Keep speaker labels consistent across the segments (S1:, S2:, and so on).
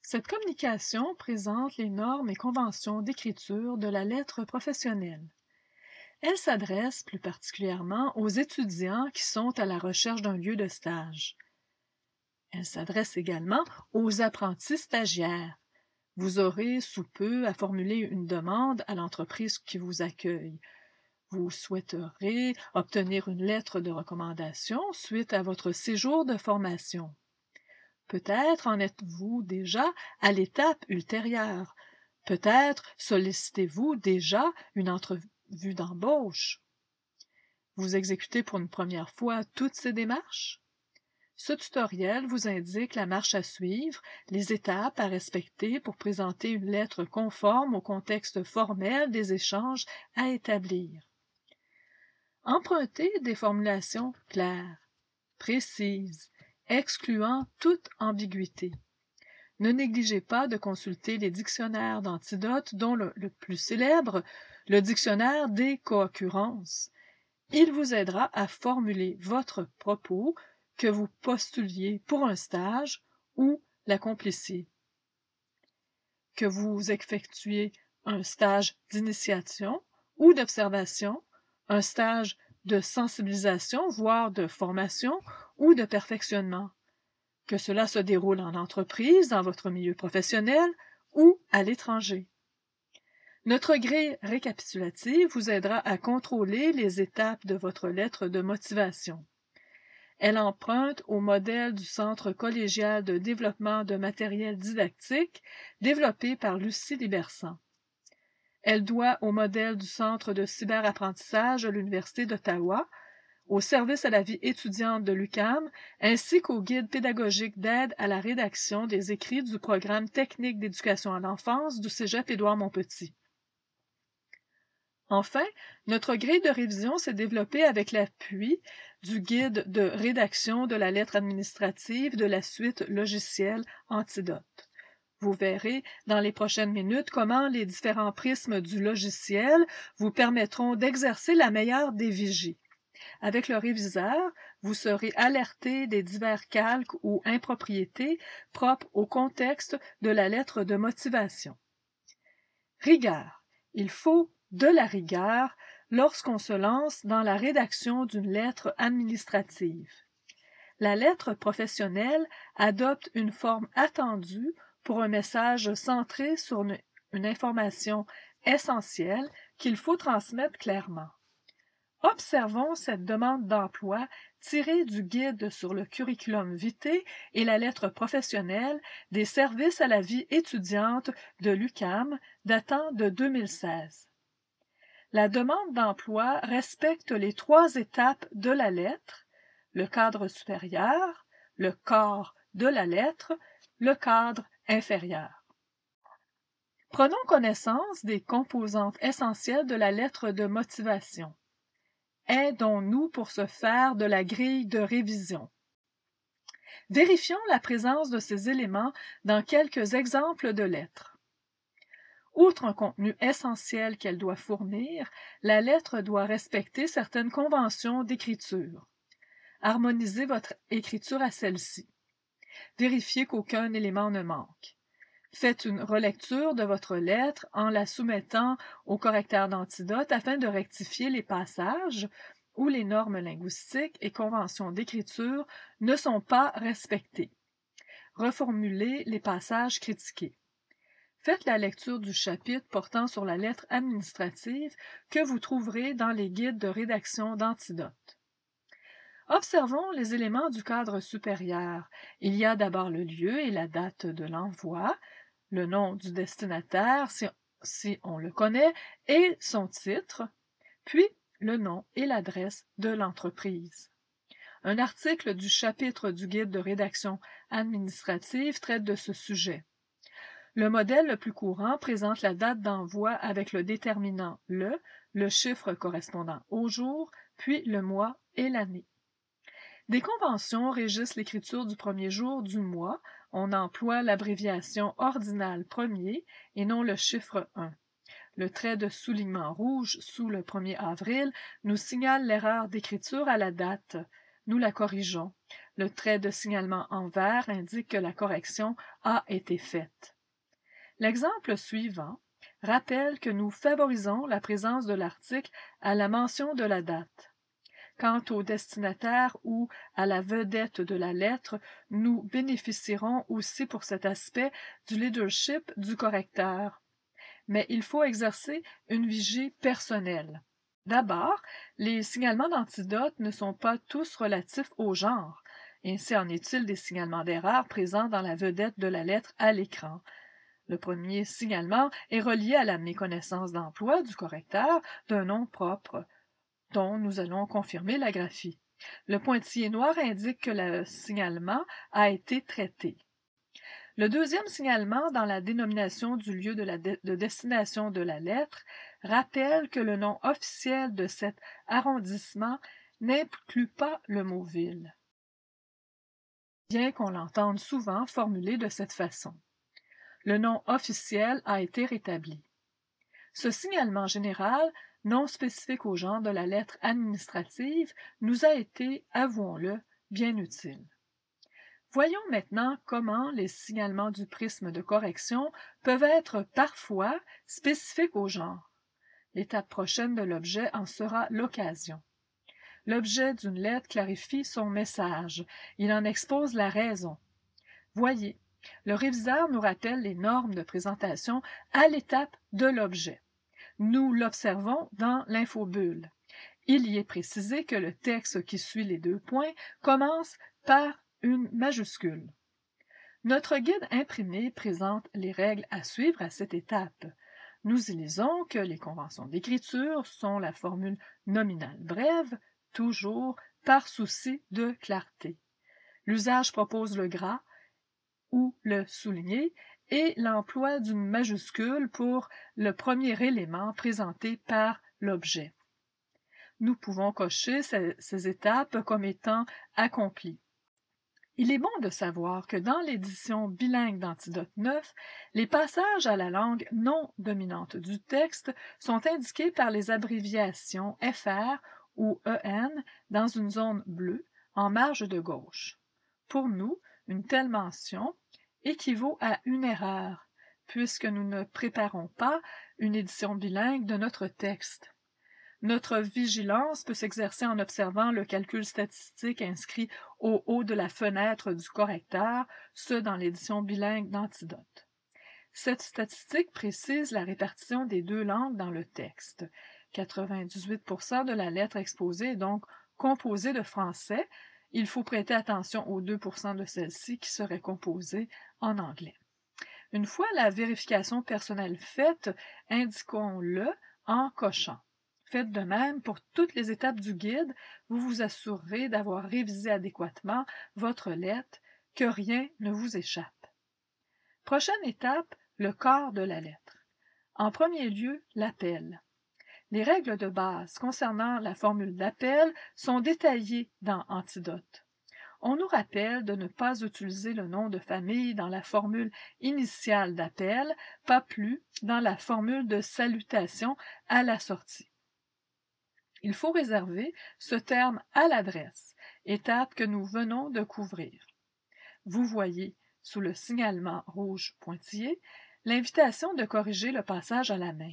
S1: Cette communication présente les normes et conventions d'écriture de la lettre professionnelle. Elle s'adresse plus particulièrement aux étudiants qui sont à la recherche d'un lieu de stage. Elle s'adresse également aux apprentis stagiaires. Vous aurez sous peu à formuler une demande à l'entreprise qui vous accueille. Vous souhaiterez obtenir une lettre de recommandation suite à votre séjour de formation. Peut-être en êtes-vous déjà à l'étape ultérieure. Peut-être sollicitez-vous déjà une entrevue d'embauche. Vous exécutez pour une première fois toutes ces démarches? Ce tutoriel vous indique la marche à suivre, les étapes à respecter pour présenter une lettre conforme au contexte formel des échanges à établir. Empruntez des formulations claires, précises, excluant toute ambiguïté. Ne négligez pas de consulter les dictionnaires d'antidotes, dont le plus célèbre, le dictionnaire des co-occurrences. Il vous aidera à formuler votre propos, que vous postuliez pour un stage ou l'accomplissiez. Que vous effectuiez un stage d'initiation ou d'observation, un stage de sensibilisation, voire de formation ou de perfectionnement. Que cela se déroule en entreprise, dans votre milieu professionnel ou à l'étranger. Notre grille récapitulative vous aidera à contrôler les étapes de votre lettre de motivation. Elle emprunte au modèle du Centre collégial de développement de matériel didactique développé par Lucie Libersan. Elle doit au modèle du Centre de cyberapprentissage de l'Université d'Ottawa, au service à la vie étudiante de l'UQAM, ainsi qu'au guide pédagogique d'aide à la rédaction des écrits du programme technique d'éducation à l'enfance du Cégep Édouard-Montpetit. Enfin, notre grille de révision s'est développée avec l'appui du guide de rédaction de la lettre administrative de la suite logicielle Antidote. Vous verrez dans les prochaines minutes comment les différents prismes du logiciel vous permettront d'exercer la meilleure des vigies. Avec le réviseur, vous serez alerté des divers calques ou impropriétés propres au contexte de la lettre de motivation. Rigueur. Il faut de la rigueur lorsqu'on se lance dans la rédaction d'une lettre administrative. La lettre professionnelle adopte une forme attendue pour un message centré sur une information essentielle qu'il faut transmettre clairement. Observons cette demande d'emploi tirée du guide sur le curriculum vitae et la lettre professionnelle des services à la vie étudiante de l'UQAM datant de 2016. La demande d'emploi respecte les 3 étapes de la lettre, le cadre supérieur, le corps de la lettre, le cadre inférieur. Prenons connaissance des composantes essentielles de la lettre de motivation. Aidons-nous pour ce faire de la grille de révision. Vérifions la présence de ces éléments dans quelques exemples de lettres. Outre un contenu essentiel qu'elle doit fournir, la lettre doit respecter certaines conventions d'écriture. Harmonisez votre écriture à celle-ci. Vérifiez qu'aucun élément ne manque. Faites une relecture de votre lettre en la soumettant au correcteur d'Antidote afin de rectifier les passages où les normes linguistiques et conventions d'écriture ne sont pas respectées. Reformulez les passages critiqués. Faites la lecture du chapitre portant sur la lettre administrative que vous trouverez dans les guides de rédaction d'Antidote. Observons les éléments du cadre supérieur. Il y a d'abord le lieu et la date de l'envoi, le nom du destinataire, si on le connaît, et son titre, puis le nom et l'adresse de l'entreprise. Un article du chapitre du guide de rédaction administrative traite de ce sujet. Le modèle le plus courant présente la date d'envoi avec le déterminant le chiffre correspondant au jour, puis le mois et l'année. Des conventions régissent l'écriture du premier jour du mois. On emploie l'abréviation ordinale premier et non le chiffre 1. Le trait de soulignement rouge sous le 1er avril nous signale l'erreur d'écriture à la date. Nous la corrigeons. Le trait de signalement en vert indique que la correction a été faite. L'exemple suivant rappelle que nous favorisons la présence de l'article à la mention de la date. Quant au destinataire ou à la vedette de la lettre, nous bénéficierons aussi pour cet aspect du leadership du correcteur. Mais il faut exercer une vigie personnelle. D'abord, les signalements d'antidote ne sont pas tous relatifs au genre. Ainsi en est-il des signalements d'erreur présents dans la vedette de la lettre à l'écran. Le premier signalement est relié à la méconnaissance d'emploi du correcteur d'un nom propre, dont nous allons confirmer la graphie. Le pointillé noir indique que le signalement a été traité. Le deuxième signalement dans la dénomination du lieu de destination de la lettre rappelle que le nom officiel de cet arrondissement n'inclut pas le mot ville, bien qu'on l'entende souvent formulé de cette façon. Le nom officiel a été rétabli. Ce signalement général, non spécifique au genre de la lettre administrative, nous a été, avouons-le, bien utile. Voyons maintenant comment les signalements du prisme de correction peuvent être parfois spécifiques au genre. L'étape prochaine de l'objet en sera l'occasion. L'objet d'une lettre clarifie son message. Il en expose la raison. Voyez, le réviseur nous rappelle les normes de présentation à l'étape de l'objet. Nous l'observons dans l'infobulle. Il y est précisé que le texte qui suit les 2 points commence par une majuscule. Notre guide imprimé présente les règles à suivre à cette étape. Nous y lisons que les conventions d'écriture sont la formule nominale brève, toujours par souci de clarté. L'usage propose le gras ou le souligné et l'emploi d'une majuscule pour le premier élément présenté par l'objet. Nous pouvons cocher ces étapes comme étant accomplies. Il est bon de savoir que dans l'édition bilingue d'Antidote 9, les passages à la langue non dominante du texte sont indiqués par les abréviations FR ou EN dans une zone bleue en marge de gauche. Pour nous, une telle mention équivaut à une erreur, puisque nous ne préparons pas une édition bilingue de notre texte. Notre vigilance peut s'exercer en observant le calcul statistique inscrit au haut de la fenêtre du correcteur, ce dans l'édition bilingue d'Antidote. Cette statistique précise la répartition des 2 langues dans le texte. 98% de la lettre exposée est donc composée de français. Il faut prêter attention aux 2% de celle-ci qui seraient composées en anglais. Une fois la vérification personnelle faite, indiquons-le en cochant. Faites de même pour toutes les étapes du guide, vous vous assurerez d'avoir révisé adéquatement votre lettre, que rien ne vous échappe. Prochaine étape, le corps de la lettre. En premier lieu, l'appel. Les règles de base concernant la formule d'appel sont détaillées dans Antidote. On nous rappelle de ne pas utiliser le nom de famille dans la formule initiale d'appel, pas plus dans la formule de salutation à la sortie. Il faut réserver ce terme à l'adresse, étape que nous venons de couvrir. Vous voyez, sous le signalement rouge pointillé, l'invitation de corriger le passage à la main.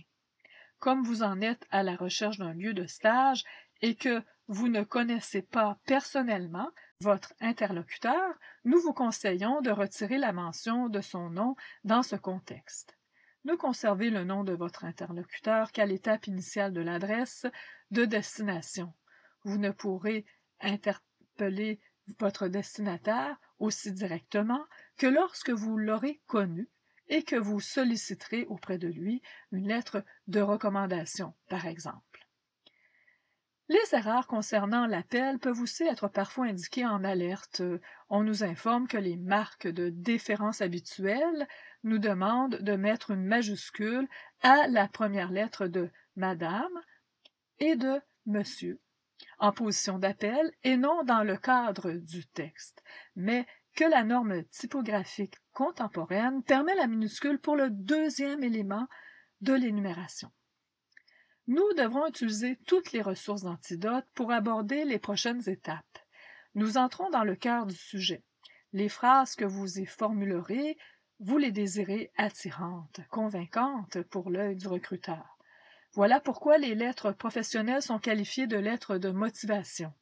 S1: Comme vous en êtes à la recherche d'un lieu de stage et que vous ne connaissez pas personnellement votre interlocuteur, nous vous conseillons de retirer la mention de son nom dans ce contexte. Ne conservez le nom de votre interlocuteur qu'à l'étape initiale de l'adresse de destination. Vous ne pourrez interpeller votre destinataire aussi directement que lorsque vous l'aurez connu et que vous solliciterez auprès de lui une lettre de recommandation, par exemple. Les erreurs concernant l'appel peuvent aussi être parfois indiquées en alerte. On nous informe que les marques de déférence habituelles nous demandent de mettre une majuscule à la première lettre de « Madame » et de « Monsieur » en position d'appel et non dans le cadre du texte, mais que la norme typographique contemporaine permet la minuscule pour le 2e élément de l'énumération. Nous devrons utiliser toutes les ressources d'Antidote pour aborder les prochaines étapes. Nous entrons dans le cœur du sujet. Les phrases que vous y formulerez, vous les désirez attirantes, convaincantes pour l'œil du recruteur. Voilà pourquoi les lettres professionnelles sont qualifiées de lettres de motivation.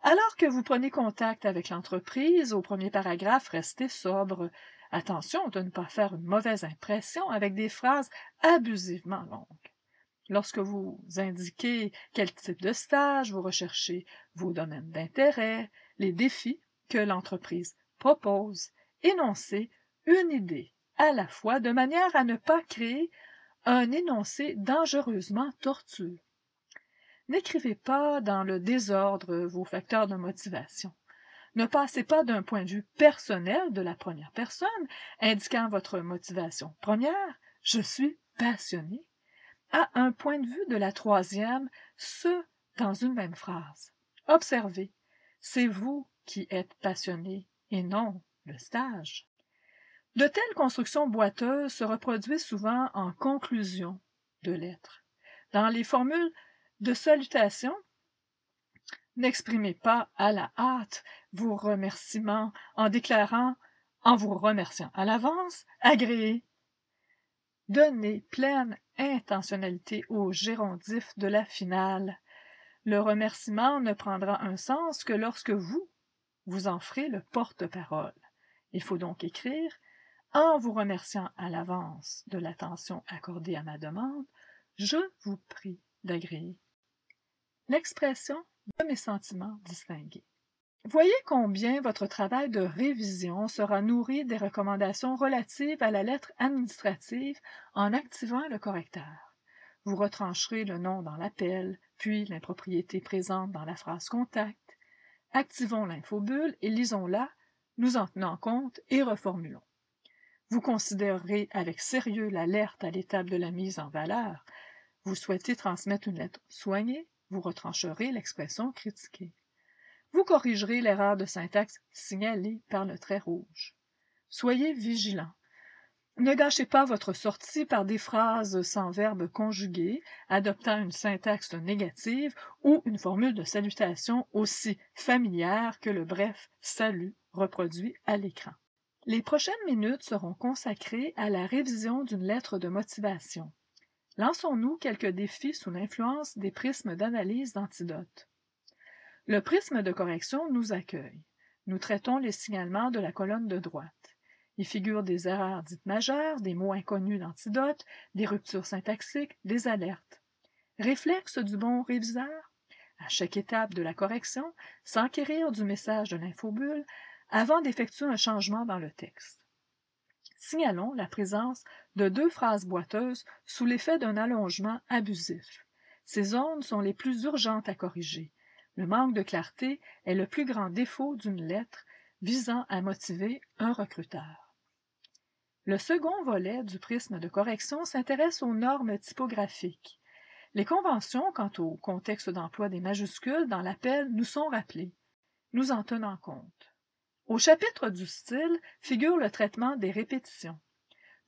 S1: Alors que vous prenez contact avec l'entreprise, au premier paragraphe, restez sobre. Attention de ne pas faire une mauvaise impression avec des phrases abusivement longues. Lorsque vous indiquez quel type de stage vous recherchez, vos domaines d'intérêt, les défis que l'entreprise propose, énoncez une idée à la fois de manière à ne pas créer un énoncé dangereusement tortueux. N'écrivez pas dans le désordre vos facteurs de motivation. Ne passez pas d'un point de vue personnel de la première personne, indiquant votre motivation première, je suis passionné, à un point de vue de la troisième, ce dans une même phrase. Observez, c'est vous qui êtes passionné et non le stage. De telles constructions boiteuses se reproduisent souvent en conclusion de lettres. Dans les formules de salutation, n'exprimez pas à la hâte vos remerciements en vous remerciant à l'avance, agréez. Donnez pleine intentionnalité au gérondif de la finale. Le remerciement ne prendra un sens que lorsque vous en ferez le porte-parole. Il faut donc écrire « En vous remerciant à l'avance de l'attention accordée à ma demande, je vous prie d'agréer. » L'expression de mes sentiments distingués. Voyez combien votre travail de révision sera nourri des recommandations relatives à la lettre administrative en activant le correcteur. Vous retrancherez le nom dans l'appel, puis l'impropriété présente dans la phrase contact. Activons l'infobulle et lisons-la, nous en tenant compte et reformulons. Vous considérerez avec sérieux l'alerte à l'étape de la mise en valeur. Vous souhaitez transmettre une lettre soignée, vous retrancherez l'expression critiquée. Vous corrigerez l'erreur de syntaxe signalée par le trait rouge. Soyez vigilant. Ne gâchez pas votre sortie par des phrases sans verbe conjugué, adoptant une syntaxe négative ou une formule de salutation aussi familière que le bref « salut » reproduit à l'écran. Les prochaines minutes seront consacrées à la révision d'une lettre de motivation. Lançons-nous quelques défis sous l'influence des prismes d'analyse d'Antidote. Le prisme de correction nous accueille. Nous traitons les signalements de la colonne de droite. Il figure des erreurs dites majeures, des mots inconnus d'Antidote, des ruptures syntaxiques, des alertes. Réflexe du bon réviseur? À chaque étape de la correction, s'enquérir du message de l'infobulle avant d'effectuer un changement dans le texte. Signalons la présence de 2 phrases boiteuses sous l'effet d'un allongement abusif. Ces zones sont les plus urgentes à corriger. Le manque de clarté est le plus grand défaut d'une lettre visant à motiver un recruteur. Le second volet du prisme de correction s'intéresse aux normes typographiques. Les conventions quant au contexte d'emploi des majuscules dans l'appel nous sont rappelées. Nous en tenons compte. Au chapitre du style figure le traitement des répétitions.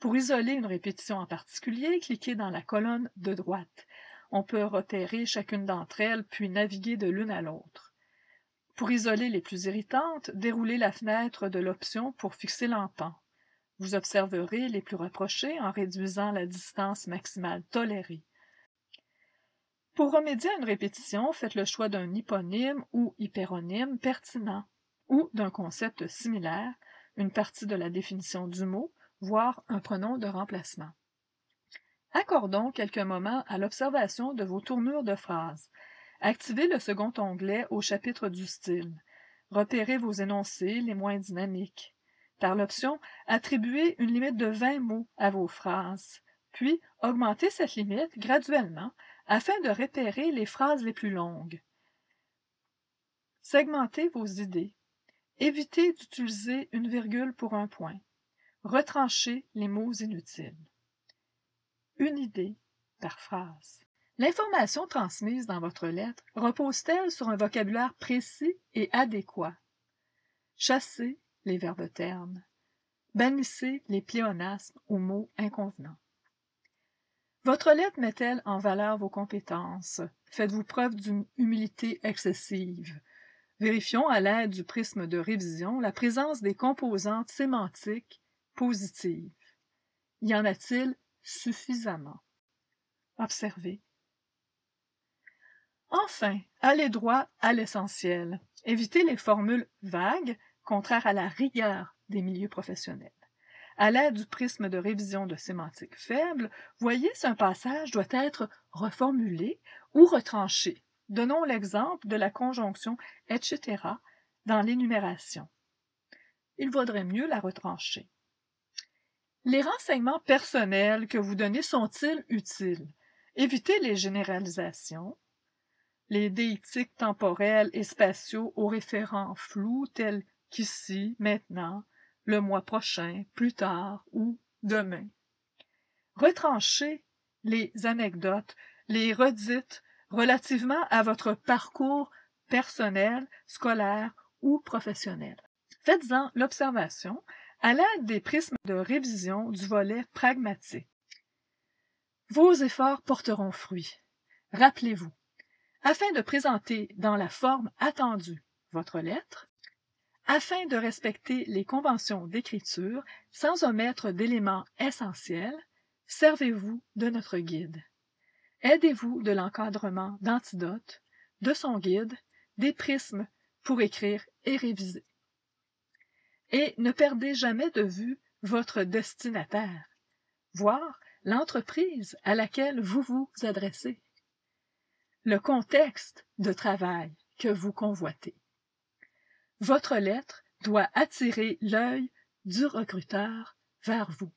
S1: Pour isoler une répétition en particulier, cliquez dans la colonne de droite. On peut repérer chacune d'entre elles, puis naviguer de l'une à l'autre. Pour isoler les plus irritantes, déroulez la fenêtre de l'option pour fixer l'empan. Vous observerez les plus rapprochées en réduisant la distance maximale tolérée. Pour remédier à une répétition, faites le choix d'un hyponyme ou hyperonyme pertinent ou d'un concept similaire, une partie de la définition du mot, voire un pronom de remplacement. Accordons quelques moments à l'observation de vos tournures de phrases. Activez le second onglet au chapitre du style. Repérez vos énoncés les moins dynamiques. Par l'option, attribuez une limite de 20 mots à vos phrases, puis augmentez cette limite graduellement afin de repérer les phrases les plus longues. Segmentez vos idées. Évitez d'utiliser une virgule pour un point. Retranchez les mots inutiles. Une idée par phrase. L'information transmise dans votre lettre repose-t-elle sur un vocabulaire précis et adéquat? Chassez les verbes ternes. Bannissez les pléonasmes ou mots inconvenants. Votre lettre met-elle en valeur vos compétences? Faites-vous preuve d'une humilité excessive? Vérifions à l'aide du prisme de révision la présence des composantes sémantiques positives. Y en a-t-il suffisamment? Observez. Enfin, allez droit à l'essentiel. Évitez les formules vagues, contraires à la rigueur des milieux professionnels. À l'aide du prisme de révision de sémantique faible, voyez si un passage doit être reformulé ou retranché. Donnons l'exemple de la conjonction « etc. » dans l'énumération. Il vaudrait mieux la retrancher. Les renseignements personnels que vous donnez sont-ils utiles? Évitez les généralisations, les déictiques temporels et spatiaux aux référents flous tels qu'ici, maintenant, le mois prochain, plus tard ou demain. Retranchez les anecdotes, les redites relativement à votre parcours personnel, scolaire ou professionnel. Faites-en l'observation à l'aide des prismes de révision du volet pragmatique. Vos efforts porteront fruit. Rappelez-vous, afin de présenter dans la forme attendue votre lettre, afin de respecter les conventions d'écriture sans omettre d'éléments essentiels, servez-vous de notre guide. Aidez-vous de l'encadrement d'Antidote, de son guide, des prismes pour écrire et réviser. Et ne perdez jamais de vue votre destinataire, voire l'entreprise à laquelle vous vous adressez, le contexte de travail que vous convoitez. Votre lettre doit attirer l'œil du recruteur vers vous.